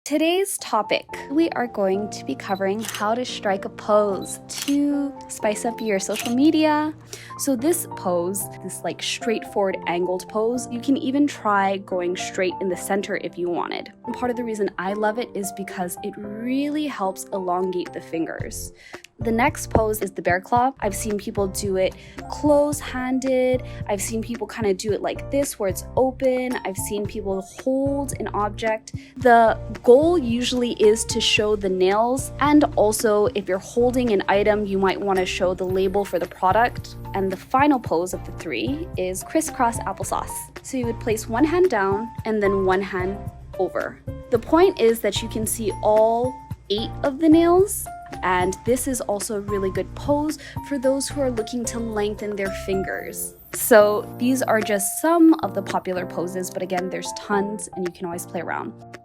Today's topic, we are going to be covering how to strike a pose to spice up your social media. So this pose, this like straightforward angled pose, you can even try going straight in the center if you wanted. And part of the reason I love it is because it really helps elongate the fingers. The next pose is the bear claw. I've seen people do it close-handed. I've seen people kind of do it like this where it's open. I've seen people hold an object. The goal usually is to show the nails, and also if you're holding an item, you might want to show the label for the product. And the final pose of the three is crisscross applesauce. So you would place one hand down and then one hand over. The point is that you can see all 8 of the nails. And this is also a really good pose for those who are looking to lengthen their fingers. So these are just some of the popular poses, but again, there's tons and you can always play around.